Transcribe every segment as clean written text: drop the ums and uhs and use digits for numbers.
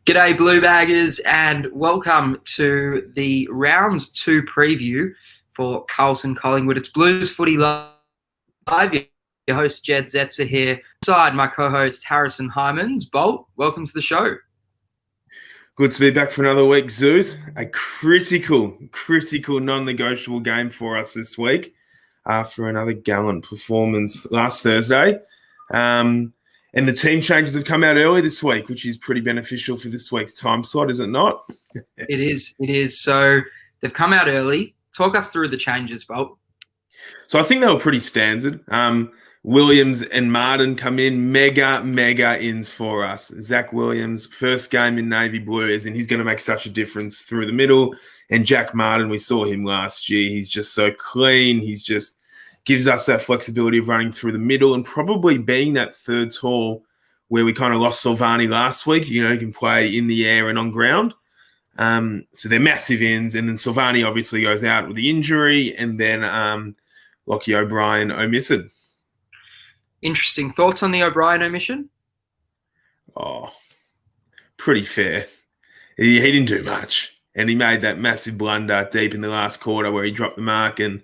G'day, Blue Baggers, and welcome to the round two preview for Carlton Collingwood. It's Blues Footy Live. Your host, Jedd Zetzer here, beside my co-host, Harrison Hymans. Bolt, welcome to the show. Good to be back for another week, Zoot. A critical, non-negotiable game for us this week after another gallant performance last Thursday. And the team changes have come out early this week, which is pretty beneficial for this week's time slot, is it not? It is. So they've come out early. Talk us through the changes, Bolt. So I think they were pretty standard. Williams and Martin come in, mega ins for us. Zach Williams, first game in Navy Blue, as in he's going to make such a difference through the middle. And Jack Martin, we saw him last year. He's just so clean. He's just gives us that flexibility of running through the middle and probably being that third tall where we kind of lost Silvani last week. You know, he can play in the air and on ground. So they're massive ins. And then Silvani obviously goes out with the injury, and then Lockie O'Brien omitted. Interesting thoughts on the O'Brien omission? Oh, pretty fair. He didn't do much. And he made that massive blunder deep in the last quarter where he dropped the mark and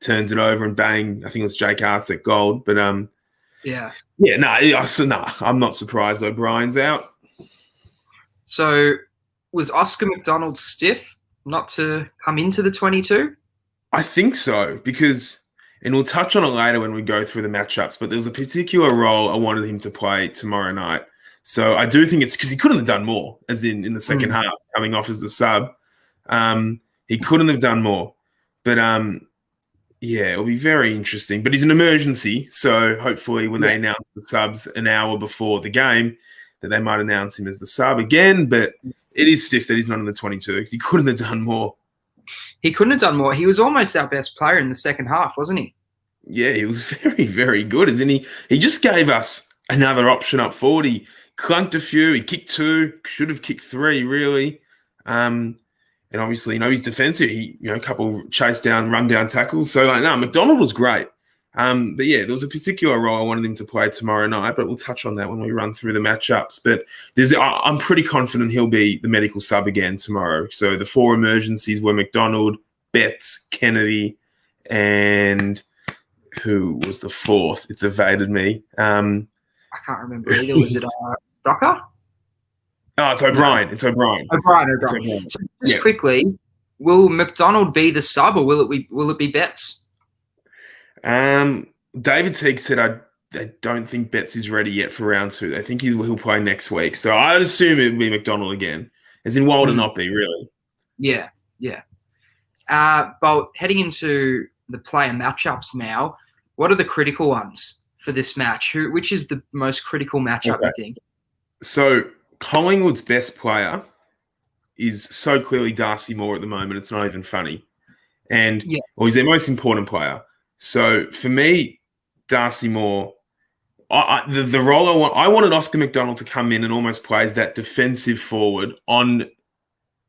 turns it over and bang, I think it was Jake Arts at goal. But I'm not surprised O'Brien's out. So was Oscar McDonald stiff not to come into the 22? I think so, because, and we'll touch on it later when we go through the matchups, but there was a particular role I wanted him to play tomorrow night. So I do think it's because he couldn't have done more, as in the second half, coming off as the sub. He couldn't have done more. But it'll be very interesting. But he's an emergency, so hopefully when they announce the subs an hour before the game, that they might announce him as the sub again. But it is stiff that he's not in the 22 because he couldn't have done more. He couldn't have done more. He was almost our best player in the second half, wasn't he? Yeah, he was very good, isn't he? He just gave us another option up forward. He clunked a few. He kicked two. Should have kicked three, really. And obviously, he's defensive. He, a couple chase down, run down tackles. So, McDonald was great. But yeah, there was a particular role I wanted him to play tomorrow night, but we'll touch on that when we run through the matchups. But I'm pretty confident he'll be the medical sub again tomorrow. So the four emergencies were McDonald, Betts, Kennedy, and who was the fourth? It's evaded me. I can't remember either. Was it Stocker? Oh, it's O'Brien. It's O'Brien. O'Brien. So just quickly, will McDonald be the sub, or will it be Betts? David Teague said I don't think Betts is ready yet for round two. I think he'll play next week. So I'd assume it would be McDonald again, as in why would it not be, really? Yeah. But heading into the player matchups now, what are the critical ones for this match? Which is the most critical matchup, you think? So Collingwood's best player is so clearly Darcy Moore at the moment. It's not even funny. And he's their most important player. So for me, Darcy Moore, the role I wanted Oscar McDonald to come in and almost play as that defensive forward on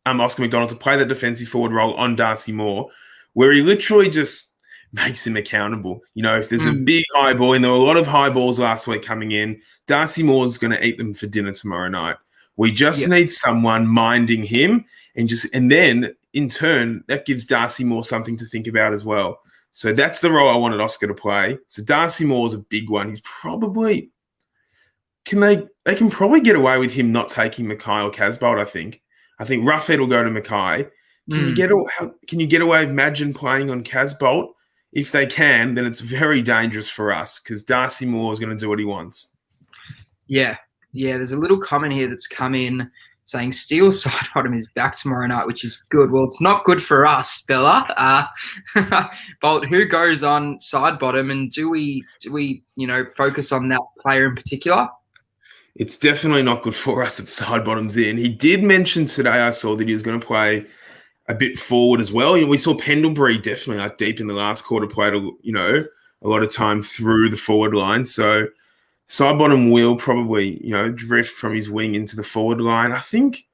Oscar McDonald to play that defensive forward role on Darcy Moore, where he literally just makes him accountable. If there's a big high ball, and there were a lot of high balls last week coming in, Darcy Moore's going to eat them for dinner tomorrow night. We just need someone minding him, and then in turn that gives Darcy Moore something to think about as well. So that's the role I wanted Oscar to play. So Darcy Moore's a big one. He's probably they can probably get away with him not taking Mackay or Casbolt. I think Roughhead will go to Mackay. Can you get away with Madgen playing on Casbolt? If they can, then it's very dangerous for us because Darcy Moore is going to do what he wants. Yeah. There's a little comment here that's come in saying Steele Sidebottom is back tomorrow night, which is good. Well, it's not good for us, Bella. Bolt, who goes on Sidebottom, and do we focus on that player in particular? It's definitely not good for us at Sidebottom's in. He did mention today, I saw that he was going to play a bit forward as well. We saw Pendlebury definitely deep in the last quarter played a lot of time through the forward line. So Sidebottom will probably drift from his wing into the forward line. I think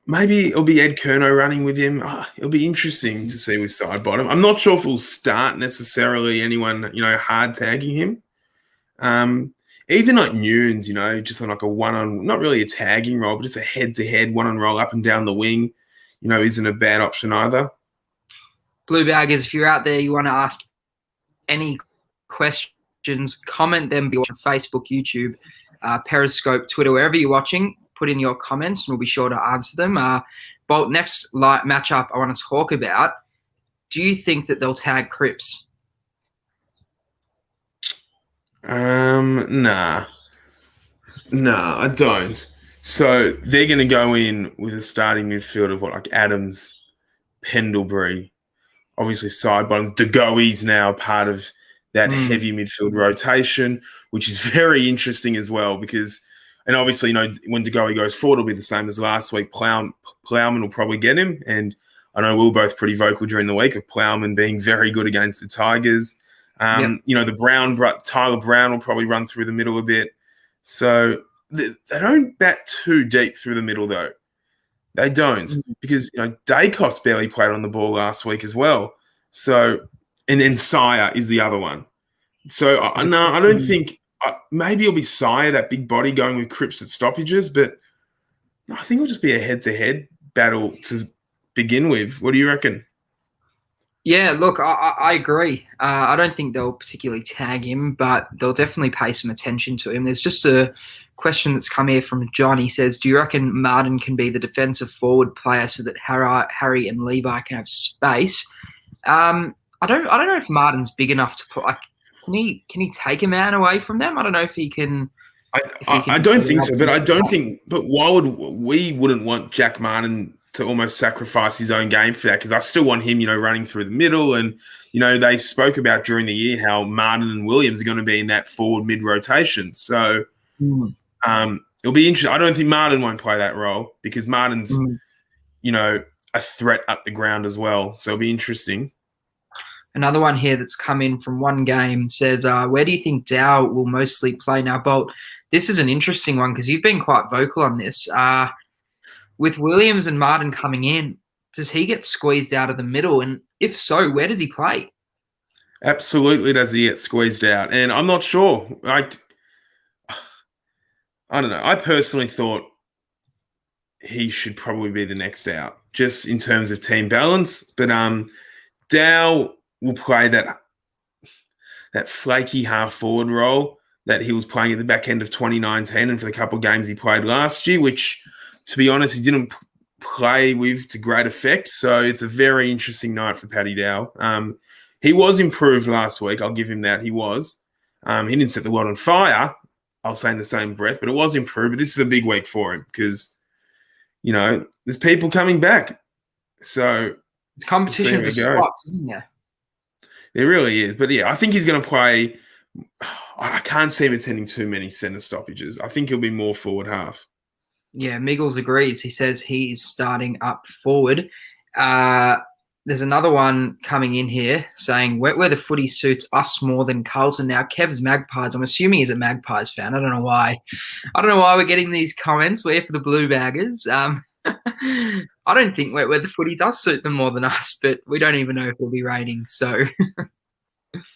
maybe it'll be Ed Curnow running with him. It'll be interesting to see with Sidebottom. I'm not sure if we'll start necessarily anyone hard tagging him. even like Nunes, just on like a one-on, not really a tagging role, but just a head-to-head one-on roll up and down the wing, isn't a bad option either. Blue Baggers, if you're out there, you want to ask any questions, comment them on Facebook, YouTube, Periscope, Twitter, wherever you're watching. Put in your comments and we'll be sure to answer them. Bolt, next matchup I want to talk about, do you think that they'll tag Cripps? Nah, I don't. So they're going to go in with a starting midfield of like Adams, Pendlebury, obviously side bottom. De Goey's now part of that heavy midfield rotation, which is very interesting as well because, and obviously, when De Goey goes forward, it'll be the same as last week. Plowman will probably get him, and I know we were both pretty vocal during the week of Plowman being very good against the Tigers. The Tyler Brown will probably run through the middle a bit. So they don't bat too deep through the middle, though. They don't because Dacos barely played on the ball last week as well. So, and then Sire is the other one. So no, I don't think. Maybe it'll be Sire, that big body, going with Cripps at stoppages, but I think it'll just be a head-to-head battle to begin with. What do you reckon? Yeah, look, I agree. I don't think they'll particularly tag him, but they'll definitely pay some attention to him. There's just a question that's come here from John. He says, do you reckon Martin can be the defensive forward player so that Harry and Levi can have space? I don't know if Martin's big enough to put. Can he take a man away from them? I don't know if he can. I don't think so, but I don't think. But why wouldn't want Jack Martin to almost sacrifice his own game for that? Because I still want him, running through the middle. And, they spoke about during the year how Martin and Williams are going to be in that forward mid rotation. So it'll be interesting. I don't think Martin won't play that role because Martin's, a threat up the ground as well. So it'll be interesting. Another one here that's come in from one game says, where do you think Dow will mostly play? Now, Bolt, this is an interesting one because you've been quite vocal on this. With Williams and Martin coming in, does he get squeezed out of the middle? And if so, where does he play? Absolutely does he get squeezed out. And I'm not sure. I don't know. I personally thought he should probably be the next out, just in terms of team balance. But Dow will play that flaky half-forward role that he was playing at the back end of 2019 and for the couple of games he played last year, which, to be honest, he didn't play with to great effect. So it's a very interesting night for Paddy Dow. He was improved last week. I'll give him that. He was. He didn't set the world on fire, I'll say in the same breath, but it was improved. But this is a big week for him because, there's people coming back. So it's competition for spots, isn't there? There really is. But, yeah, I think he's going to play. I can't see him attending too many centre stoppages. I think he'll be more forward half. Yeah, Miggles agrees. He says he is starting up forward. There's another one coming in here saying where the footy suits us more than Carlton. Now, Kev's Magpies. I'm assuming he's a Magpies fan. I don't know why. We're getting these comments. We're for the Blue Baggers. I don't think where the footy does suit them more than us, but we don't even know if we'll be raining. So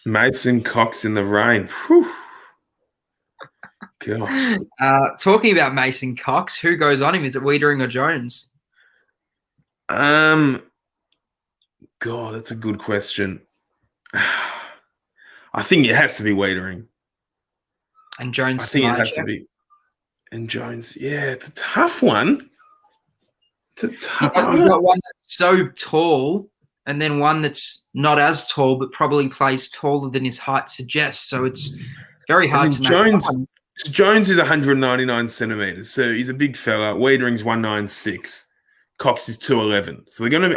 Mason Cox in the rain. Whew. Gosh. Talking about Mason Cox, who goes on him? Is it Wiedering or Jones? God, that's a good question. I think it has to be Wiedering. And Jones. I think it has to be. And Jones, yeah, it's a tough one. You've got one that's so tall and then one that's not as tall but probably plays taller than his height suggests. So it's very hard to make. Jones is 199 centimetres, so he's a big fella. Wiedering's 196. Cox is 211. So we're going to be...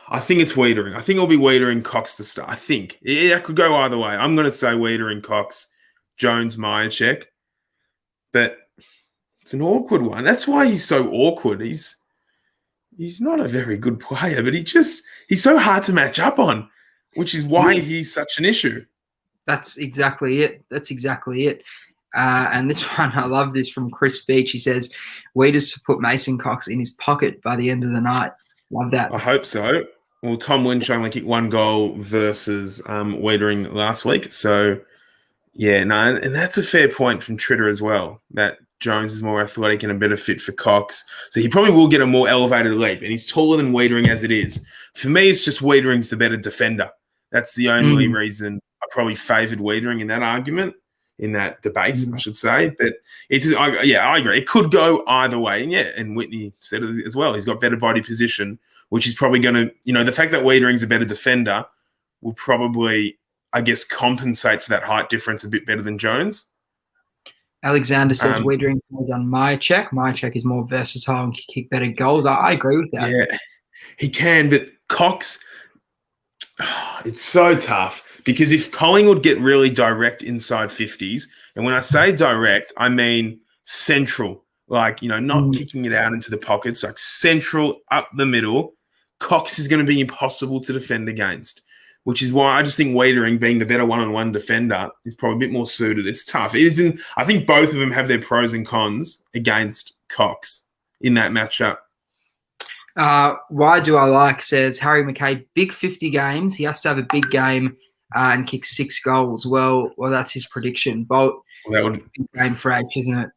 I think it's Wiedering. I think it'll be Wiedering, Cox to start. I think. Yeah, it could go either way. I'm going to say Wiedering, Cox, Jones, Myercheck. But it's an awkward one. That's why he's so awkward. He's not a very good player, but he's so hard to match up on, which is why he's such an issue. That's exactly it. And this one, I love this from Chris Beach. He says, Weeders to put Mason Cox in his pocket by the end of the night. Love that. I hope so. Well, Tom Lynch only kicked one goal versus Wiedering last week. So Yeah, no, and that's a fair point from Tritter as well, that Jones is more athletic and a better fit for Cox. So he probably will get a more elevated leap, and he's taller than Wiedering as it is. For me, it's just Wiedering's the better defender. That's the only reason I probably favoured Wiedering in that argument, in that debate, I should say. But I agree. It could go either way. And and Whitney said it as well. He's got better body position, which is probably going to, the fact that Wiedering's a better defender will probably, I guess, compensate for that height difference a bit better than Jones. Alexander says Wiedering is on my check. My check is more versatile and can kick better goals. I agree with that. Yeah, he can, but Cox, it's so tough because if Collingwood get really direct inside 50s, and when I say direct, I mean central, like, not kicking it out into the pockets, like central up the middle, Cox is going to be impossible to defend against. Which is why I just think Wiedering, being the better one-on-one defender, is probably a bit more suited. It's tough. I think both of them have their pros and cons against Cox in that matchup. Why do I like, says Harry McKay, big 50 games. He has to have a big game and kick 6 goals. Well, that's his prediction. Bolt, that would be a big game for H, isn't it?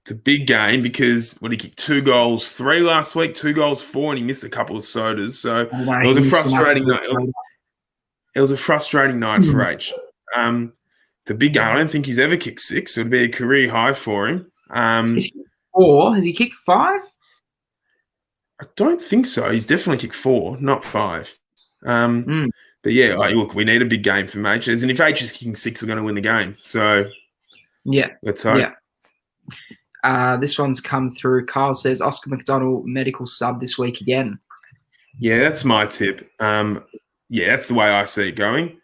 It's a big game because he kicked 2 goals, 3 last week, 2 goals, 4, and he missed a couple of sodas. So it was a frustrating night. It was a frustrating night for H. It's a big game. I don't think he's ever kicked 6. It would be a career high for him. He's kicked 4. Has he kicked 5? I don't think so. He's definitely kicked 4, not 5. But yeah, look, we need a big game from H. And if H is kicking 6, we're going to win the game. So yeah, let's hope. Yeah. This one's come through. Kyle says Oscar McDonald medical sub this week again. Yeah, that's my tip. Yeah, that's the way I see it going.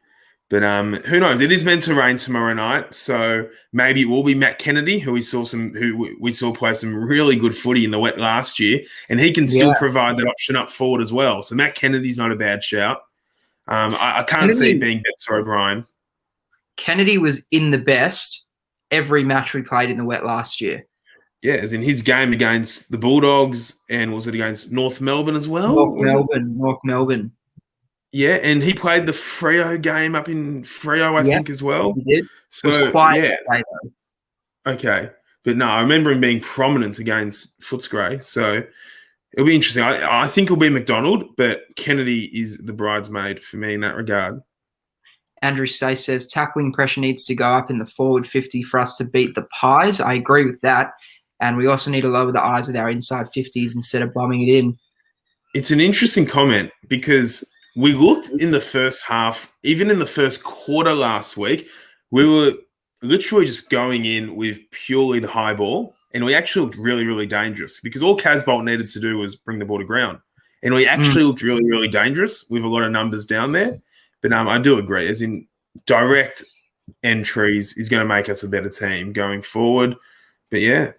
But who knows? It is meant to rain tomorrow night, so maybe it will be Matt Kennedy, who we saw play some really good footy in the wet last year, and he can still provide that option up forward as well. So Matt Kennedy's not a bad shout. I can't see it being Betts O'Brien. Kennedy was in the best every match we played in the wet last year. Yeah, as in his game against the Bulldogs, and was it against North Melbourne as well? North Melbourne. Yeah, and he played the Freo game up in Freo, I think, as well. He did. So, it was quiet that day, though. Okay. But no, I remember him being prominent against Footscray. So it'll be interesting. I think it'll be McDonald, but Kennedy is the bridesmaid for me in that regard. Andrew Say says tackling pressure needs to go up in the forward 50 for us to beat the Pies. I agree with that. And we also need to lower the eyes with our inside 50s instead of bombing it in. It's an interesting comment because we looked in the first half, even in the first quarter last week, we were literally just going in with purely the high ball, and we actually looked really, really dangerous because all Casbolt needed to do was bring the ball to ground. And we actually looked really, really dangerous with a lot of numbers down there. But I do agree, as in direct entries is going to make us a better team going forward. But yeah.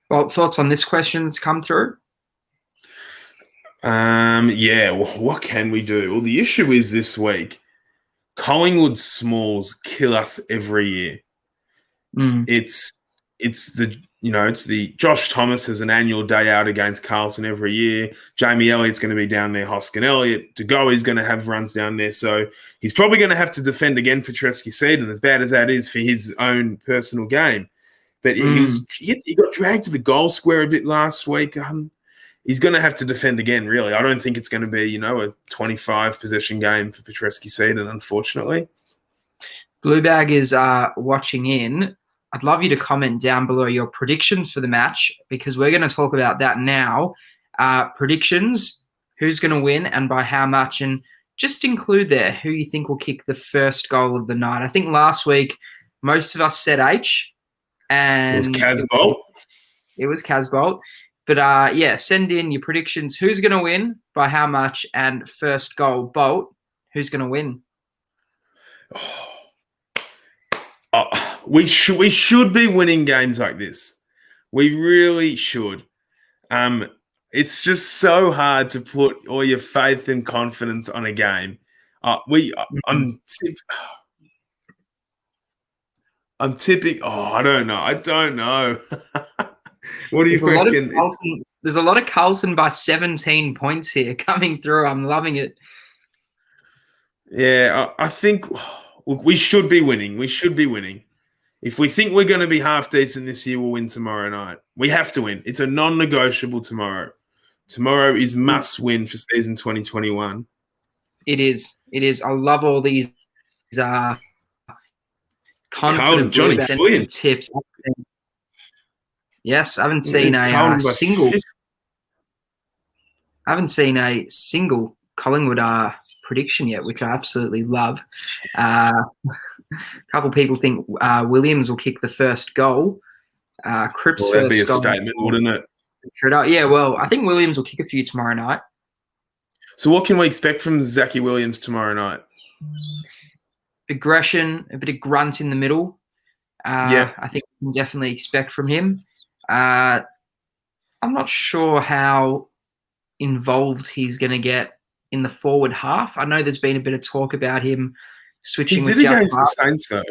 Well, thoughts on this question that's come through? What can we do? Well, the issue is this week, Collingwood Smalls kill us every year. It's the Josh Thomas has an annual day out against Carlton every year. Jamie Elliott's going to be down there. Hoskin Elliott, Degoe's going to have runs down there. So he's probably going to have to defend again Petreski-Seedon, as bad as that is for his own personal game. But he got dragged to the goal square a bit last week. He's going to have to defend again, really. I don't think it's going to be, a 25 possession game for Petreski-Seedon, unfortunately. Bluebag is watching in. I'd love you to comment down below your predictions for the match because we're going to talk about that now. Predictions, who's going to win and by how much, and just include there who you think will kick the first goal of the night. I think last week most of us said H. And it was Casbolt. It was Casbolt. But, send in your predictions. Who's going to win, by how much, and first goal. Bolt, who's going to win? We should be winning games like this. We really should. It's just so hard to put all your faith and confidence on a game. I'm tipping. I don't know. What do you reckon? There's a lot of Carlton by 17 points here coming through. I'm loving it. Yeah, I think We should be winning. We should be winning. If we think we're going to be half decent this year, we'll win tomorrow night. We have to win. It's a non-negotiable tomorrow. Tomorrow is must win for season 2021. It is. It is. I love all these confident Johnny Fulham tips. Yes, I haven't seen a single. I haven't seen a single Collingwood prediction yet, which I absolutely love. A couple of people think Williams will kick the first goal. Cripps' that'd be a goal. statement, wouldn't it? Yeah, well, I think Williams will kick a few tomorrow night. So what can we expect from Zachy Williams tomorrow night? Aggression, a bit of grunt in the middle. I think we can definitely expect from him. I'm not sure how involved he's going to get in the forward half. I know there's been a bit of talk about him switching. He did against the Saints, though.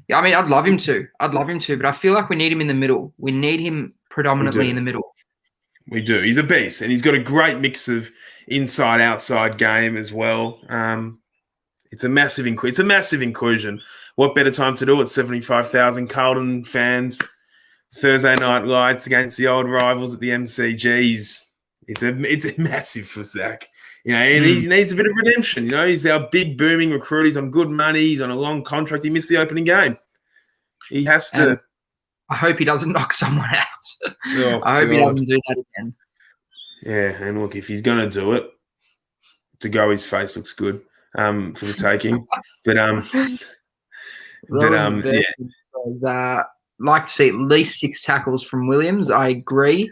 Yeah, I mean, I'd love him to, but I feel like we need him in the middle. We need him predominantly in the middle. We do. He's a beast, and he's got a great mix of inside-outside game as well. It's a massive inclusion. What better time to do it? 75,000 Carlton fans, Thursday night lights against the old rivals at the MCGs. It's massive for Zach. And he needs a bit of redemption. He's our big booming recruit. He's on good money. He's on a long contract. He missed the opening game. He has to. I hope he doesn't knock someone out. I hope he doesn't do that again. Yeah, and look, if he's going to do it, to go his face looks good for the taking. Like to see at least 6 tackles from Williams. I agree.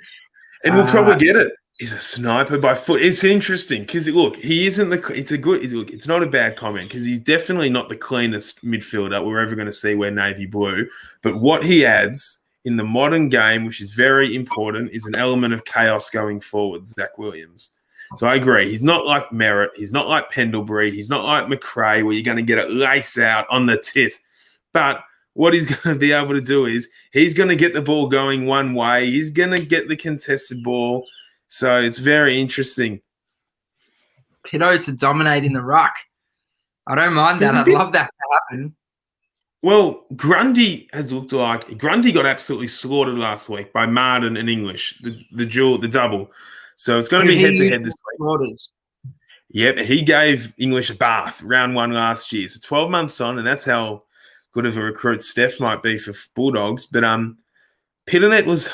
And we'll probably get it. He's a sniper by foot. It's interesting because, look, he isn't it's not a bad comment because he's definitely not the cleanest midfielder we're ever going to see wear navy blue. But what he adds in the modern game, which is very important, is an element of chaos going forward, Zach Williams. So I agree. He's not like Merritt. He's not like Pendlebury. He's not like McRae where you're going to get it lace out on the tit. But what he's going to be able to do is he's going to get the ball going one way. He's going to get the contested ball. So it's very interesting. Pitto to dominate in the ruck. I don't mind that. I'd love that to happen. Well, Grundy got absolutely slaughtered last week by Martin and English, the double. So it's going to be head-to-head this week. Yep, he gave English a bath round 1 last year. So 12 months on, and that's how good of a recruit Steph might be for Bulldogs. But Pitternet was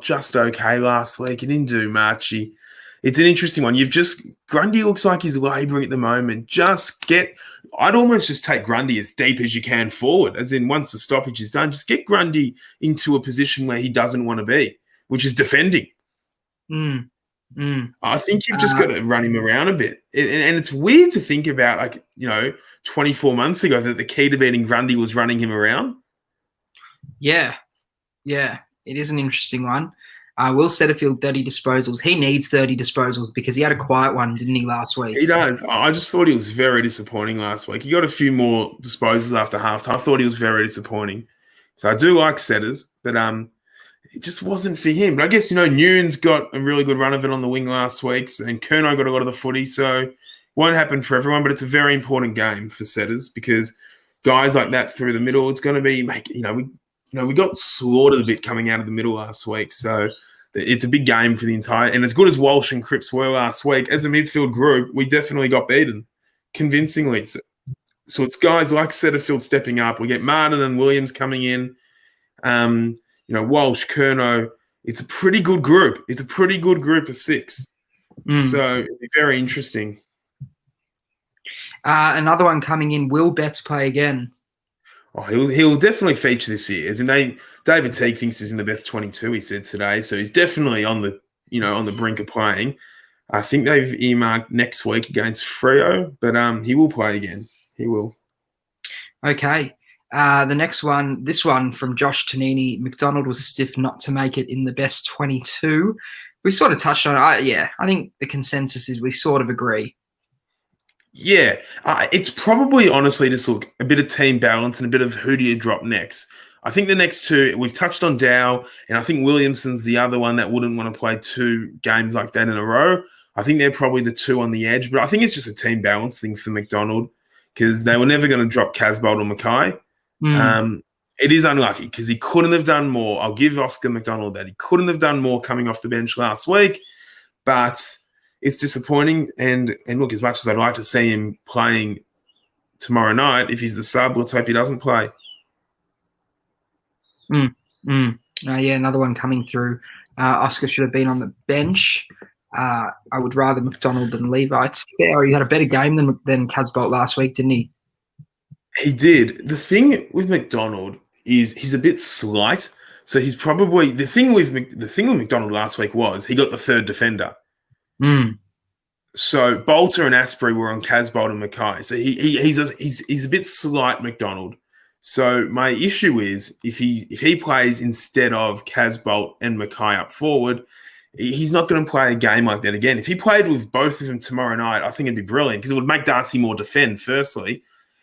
just okay last week. He didn't do much. It's an interesting one. Grundy looks like he's labouring at the moment. I'd almost just take Grundy as deep as you can forward, as in once the stoppage is done, just get Grundy into a position where he doesn't want to be, which is defending. I think you've just got to run him around a bit. And it's weird to think about, 24 months ago that the key to beating Grundy was running him around. Yeah. It is an interesting one. Will Setterfield 30 disposals. He needs 30 disposals because he had a quiet one, didn't he, last week? He does. I just thought he was very disappointing last week. He got a few more disposals after halftime. I thought he was very disappointing. So I do like setters, but it just wasn't for him. But I guess, Nguyen's got a really good run of it on the wing last week, and Curnow got a lot of the footy, so it won't happen for everyone, but it's a very important game for setters because guys like that through the middle, it's going to be, we got slaughtered a bit coming out of the middle last week, so it's a big game for the entire – and as good as Walsh and Cripps were last week, as a midfield group, we definitely got beaten convincingly. So it's guys like Setterfield stepping up. We get Martin and Williams coming in, Walsh, Curnow. It's a pretty good group. It's a pretty good group of 6. So it'll be very interesting. Another one coming in, will Betts play again? Oh, he'll definitely feature this year. As in David Teague thinks he's in the best 22, he said today. So he's definitely on the brink of playing. I think they've earmarked next week against Freo, but he will play again. He will. Okay. The next one, this one from Josh Tonini. McDonald was stiff not to make it in the best 22. We sort of touched on it. I think the consensus is we sort of agree. Yeah, it's probably honestly just a bit of team balance and a bit of who do you drop next. I think the next 2, we've touched on Dow, and I think Williamson's the other one that wouldn't want to play 2 games like that in a row. I think they're probably the 2 on the edge, but I think it's just a team balance thing for McDonald. because they were never going to drop Casbolt or Mackay. It is unlucky because he couldn't have done more. I'll give Oscar McDonald that. He couldn't have done more coming off the bench last week, but it's disappointing. And look, as much as I'd like to see him playing tomorrow night, if he's the sub, let's hope he doesn't play. Yeah, another one coming through. Oscar should have been on the bench. I would rather McDonald than Levi. It's fair. He had a better game than Casbolt last week, didn't he? He did. The thing with McDonald is he's a bit slight. So he's probably the thing with McDonald last week was he got the third defender. So Bolter and Asprey were on Casbolt and Mackay. So he's a bit slight, McDonald. So my issue is if he plays instead of Casbolt and Mackay up forward, he's not going to play a game like that again. If he played with both of them tomorrow night, I think it'd be brilliant because it would make Darcy Moore defend firstly,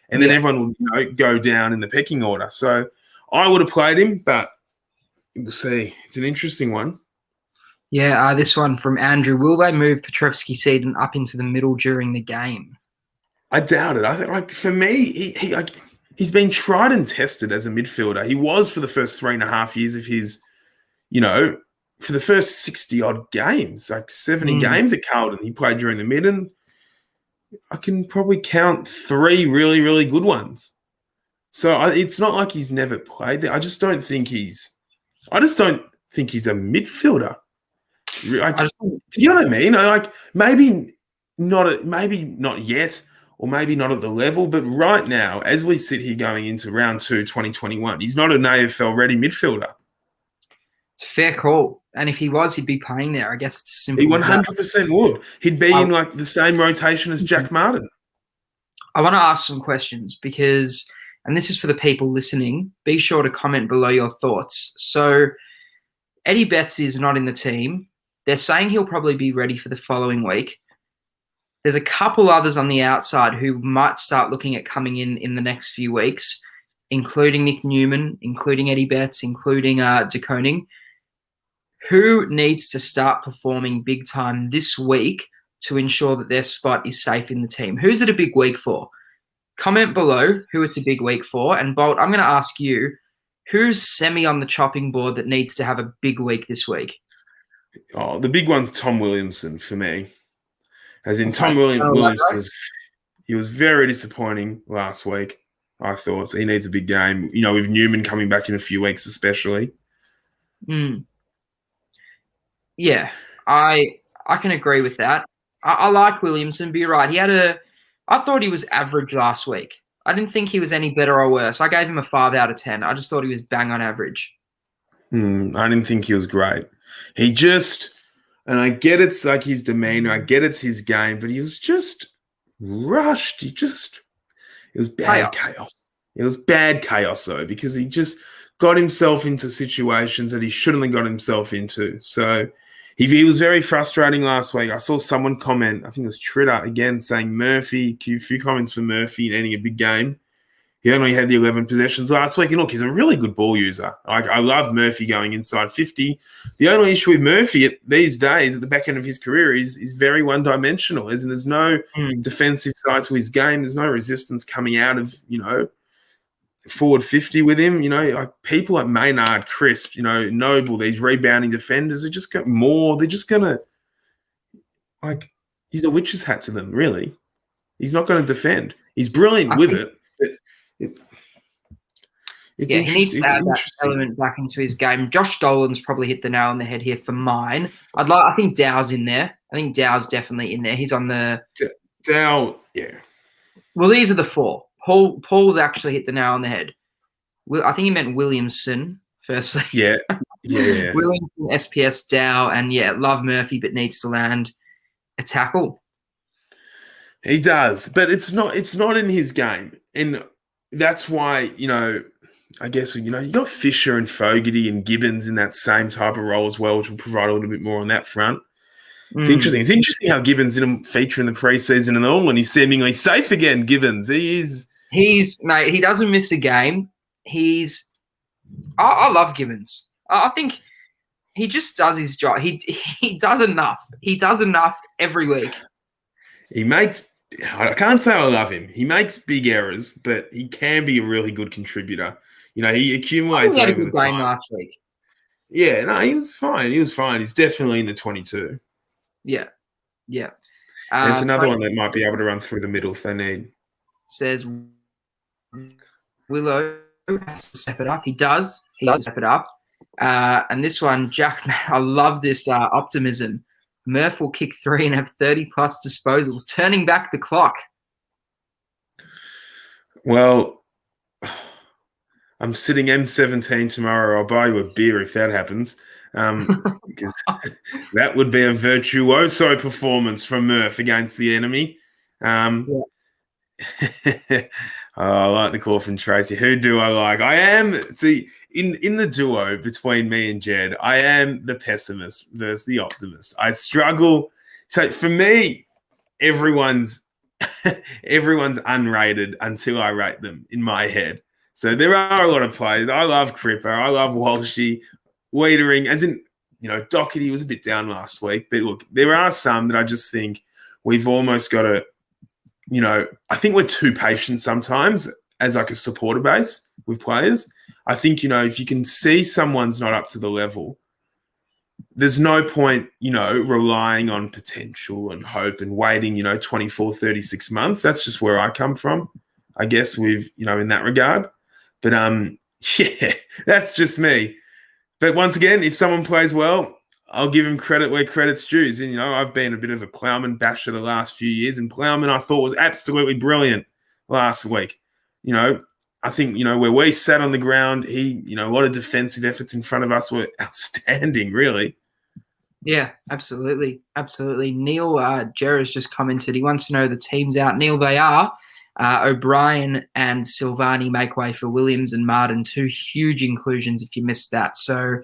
and then everyone would go down in the pecking order. So I would have played him, but we'll see. It's an interesting one. Yeah, this one from Andrew. Will they move Petrevski-Seaton up into the middle during the game? I doubt it. I think, for me, he's been tried and tested as a midfielder. He was for the first 3.5 years of his, for the first 60-odd games, like 70 games at Carlton. He played during the mid, and I can probably count 3 really, really good ones. So it's not like he's never played there. I just don't think he's a midfielder. Do you know what I mean? Maybe not yet, or maybe not at the level, but right now, as we sit here going into round 2, 2021, he's not an AFL-ready midfielder. It's a fair call. And if he was, he'd be playing there. I guess it's simple. He 100% would. He'd be in the same rotation as Jack Martin. I want to ask some questions because, and this is for the people listening, be sure to comment below your thoughts. So Eddie Betts is not in the team. They're saying he'll probably be ready for the following week. There's a couple others on the outside who might start looking at coming in the next few weeks, including Nick Newman, including Eddie Betts, including De Koning. Who needs to start performing big time this week to ensure that their spot is safe in the team? Who's it a big week for? Comment below who it's a big week for. And Bolt, I'm going to ask you, who's semi on the chopping board that needs to have a big week this week? Oh, the big one's Tom Williamson for me. As in, Tom Williamson was very disappointing last week, I thought. So he needs a big game, with Newman coming back in a few weeks especially. Yeah, I can agree with that. I like Williamson, but you're right. I thought he was average last week. I didn't think he was any better or worse. I gave him a 5 out of 10. I just thought he was bang on average. I didn't think he was great. He just, and I get it's like his demeanor, I get it's his game, but he was just rushed. It was bad chaos. It was bad chaos, though, because he just got himself into situations that he shouldn't have got himself into. So he was very frustrating last week. I saw someone comment, I think it was Tritter, again, saying Murphy, a few comments for Murphy ending a big game. He only had the 11 possessions last week. And look, he's a really good ball user. I love Murphy going inside 50. The only issue with Murphy these days at the back end of his career is very one-dimensional. There's no defensive side to his game. There's no resistance coming out of, forward 50 with him. Like people like Maynard, Crisp, Noble, these rebounding defenders are just got more. They're just going to, he's a witch's hat to them, really. He's not going to defend. He's brilliant with it. He needs to add that element back into his game. Josh Dolan's probably hit the nail on the head here for mine. I think Dow's in there. I think Dow's definitely in there. He's on the Dow. Yeah. Well, these are the 4. Paul's actually hit the nail on the head. I think he meant Williamson firstly. Yeah. Williamson, SPS, Dow, and love Murphy, but needs to land a tackle. He does, but it's not in his game, and that's why I guess you got Fisher and Fogarty and Gibbons in that same type of role as well, which will provide a little bit more on that front. It's interesting. It's interesting how Gibbons didn't feature in the preseason at all, and he's seemingly safe again. Gibbons, he's mate. He doesn't miss a game. I love Gibbons. I think he just does his job. He does enough. He does enough every week. He makes I can't say I love him. He makes big errors, but he can be a really good contributor. He I think accumulates he had a over good the game time. last week. Yeah, no, he was fine. He was fine. He's definitely in the 22. Yeah. And it's another one Tracy that might be able to run through the middle if they need. says Willow has to step it up. He does. He does step it up. And this one, Jack, I love this optimism. Murph will kick 3 and have 30 plus disposals, turning back the clock. Well, I'm sitting M17 tomorrow. I'll buy you a beer if that happens. Because that would be a virtuoso performance from Murph against the enemy. I like the call from Tracy. Who do I like? In the duo between me and Jedd, I am the pessimist versus the optimist. I struggle. So for me, everyone's unrated until I rate them in my head. So there are a lot of players. I love Cripper. I love Walshy. Wiedering, as in, Doherty was a bit down last week. But look, there are some that I just think we've almost got to, I think we're too patient sometimes as like a supporter base with players. I think, if you can see someone's not up to the level, there's no point, relying on potential and hope and waiting, 24, 36 months. That's just where I come from, I guess, with, in that regard. But, yeah, that's just me. But once again, if someone plays well, I'll give him credit where credit's due. And, I've been a bit of a Plowman basher the last few years, and Plowman I thought was absolutely brilliant last week. I think, where we sat on the ground, a lot of defensive efforts in front of us were outstanding, really. Yeah, absolutely. Absolutely. Neil Jerry's just commented. He wants to know the teams out. Neil, they are. O'Brien and Silvani make way for Williams and Martin. 2 huge inclusions if you missed that. So,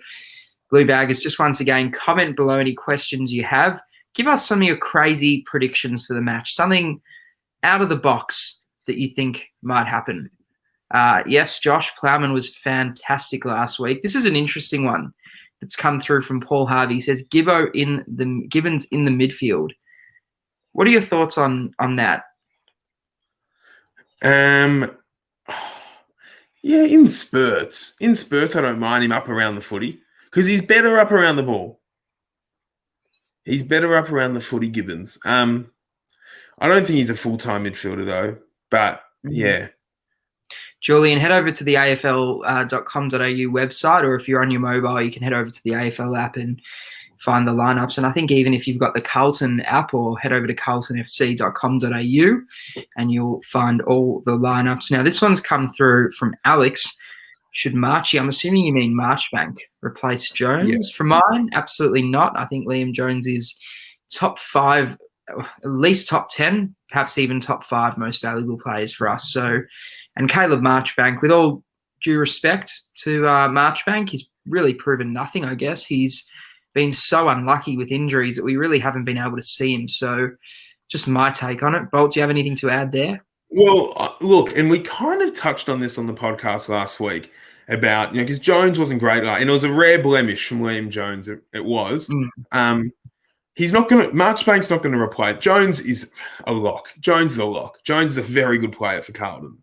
Blue Baggers, just once again, comment below any questions you have. Give us some of your crazy predictions for the match. Something out of the box that you think might happen. Yes, Josh Plowman was fantastic last week. This is an interesting one that's come through from Paul Harvey. He says Gibbons in the midfield. What are your thoughts on that? Yeah, in spurts. I don't mind him up around the footy because he's better up around the ball. He's better up around the footy, Gibbons. I don't think he's a full-time midfielder though, but yeah. Julian, head over to the AFL.com.au website, or if you're on your mobile, you can head over to the AFL app and find the lineups. And I think even if you've got the Carlton app, or head over to carltonfc.com.au and you'll find all the lineups. Now, this one's come through from Alex. Should Marchie, I'm assuming you mean Marchbank, replace Jones? Yeah. For mine, absolutely not. I think Liam Jones is top 5, at least top 10, perhaps even top 5 most valuable players for us. So, and Caleb Marchbank, with all due respect to Marchbank, he's really proven nothing, I guess. He's been so unlucky with injuries that we really haven't been able to see him. So just my take on it. Bolt, do you have anything to add there? Well, look, and we kind of touched on this on the podcast last week about, because Jones wasn't great, and it was a rare blemish from Liam Jones. It was. He's not going to, Marchbank's not going to replace. Jones is a lock. Jones is a very good player for Carlton.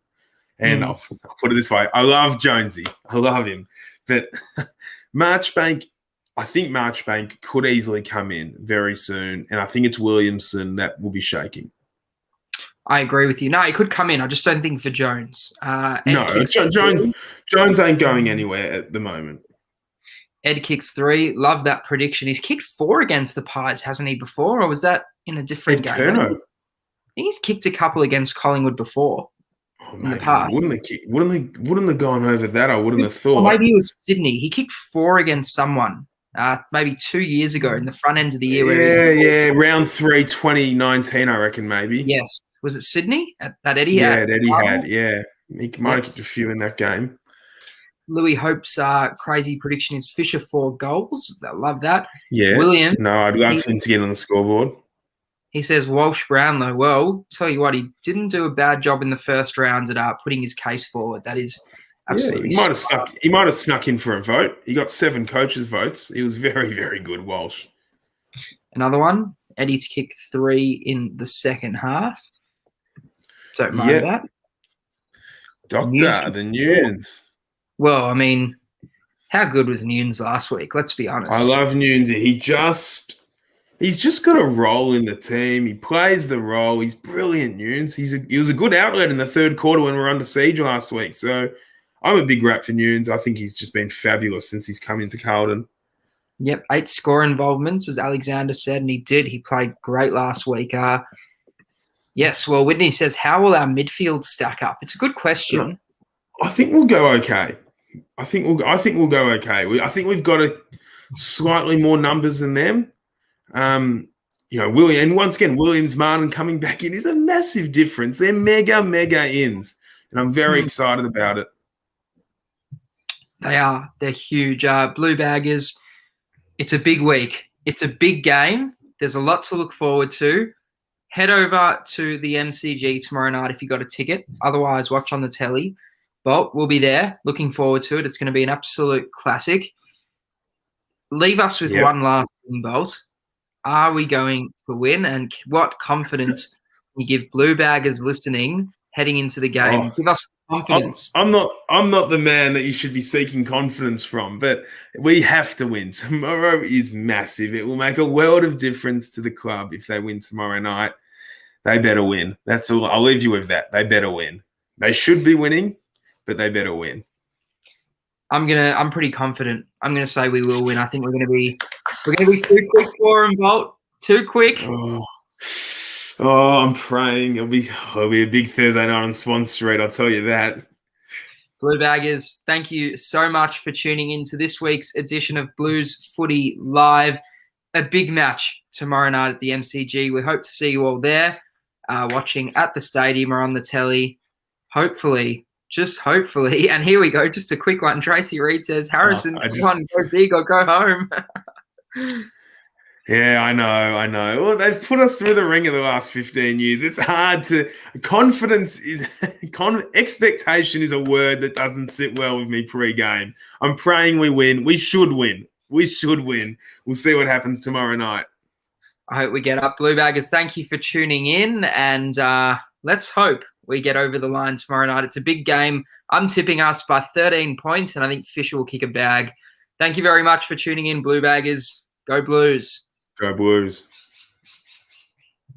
And I'll put it this way. I love Jonesy. I love him. But Marchbank, I think Marchbank could easily come in very soon. And I think it's Williamson that will be shaking. I agree with you. No, he could come in. I just don't think for Jones. Jones ain't going anywhere at the moment. Ed kicks 3. Love that prediction. He's kicked 4 against the Pies, hasn't he, before? Or was that in a different game? I think he's kicked a couple against Collingwood before. In the past. Wouldn't have gone over that, I wouldn't have thought. Or maybe it was Sydney. He kicked 4 against someone, maybe 2 years ago in the front end of the year. Yeah, round 3, 2019, I reckon, maybe. Yes. Was it Sydney? That Eddie had? Yeah, Eddie had, yeah. He might have kicked a few in that game. Louis Hope's crazy prediction is Fisher 4 goals. I love that. Yeah. William. No, I'd love him to get on the scoreboard. He says Walsh Brownlow. Well, tell you what, he didn't do a bad job in the first round at putting his case forward. That is absolutely. Yeah, he might have snuck in for a vote. He got 7 coaches' votes. He was very, very good, Walsh. Another one. Eddie's kicked 3 in the second half. Don't mind that. Doctor, the Nunes. Well, I mean, how good was Nunes last week? Let's be honest. I love Nunes. He's just got a role in the team. He plays the role. He's brilliant, Nunes. He was a good outlet in the third quarter when we were under siege last week. So I'm a big rap for Nunes. I think he's just been fabulous since he's come into Carlton. Yep, 8 score involvements, as Alexander said, and he did. He played great last week. Yes, well, Whitney says, how will our midfield stack up? It's a good question. I think we'll go okay. I think we'll go okay. I think we've got slightly more numbers than them. William, and once again, Williams Martin coming back in is a massive difference. They're mega ins, and I'm very excited about it. They are. They're huge. Blue Baggers, it's a big week. It's a big game. There's a lot to look forward to. Head over to the MCG tomorrow night if you got a ticket. Otherwise, watch on the telly. Bolt will be there. Looking forward to it. It's going to be an absolute classic. Leave us with one last thing, Bolt. Are we going to win? And what confidence can you give Blue Baggers listening heading into the game? Give us confidence. I'm not the man that you should be seeking confidence from, but we have to win. Tomorrow is massive. It will make a world of difference to the club if they win tomorrow night. They better win. That's all. I'll leave you with that. They better win. They should be winning, but they better win. I'm pretty confident. I'm gonna say we will win. I think we're gonna be too quick for them, Bolt. Too quick. I'm praying. It'll be a big Thursday night on Swan Street, I'll tell you that. Blue Baggers, thank you so much for tuning in to this week's edition of Blues Footy Live. A big match tomorrow night at the MCG. We hope to see you all there, watching at the stadium or on the telly. Hopefully, just hopefully. And here we go, just a quick one. Tracy Reed says, Harrison, go big or go home. Yeah, I know. Well, they've put us through the ringer the last 15 years. It's hard to – expectation is a word that doesn't sit well with me pre-game. I'm praying we win. We should win. We'll see what happens tomorrow night. I hope we get up. Blue Baggers, thank you for tuning in, and let's hope we get over the line tomorrow night. It's a big game. I'm tipping us by 13 points, and I think Fisher will kick a bag. Thank you very much for tuning in, Blue Baggers. Go Blues. Go Blues.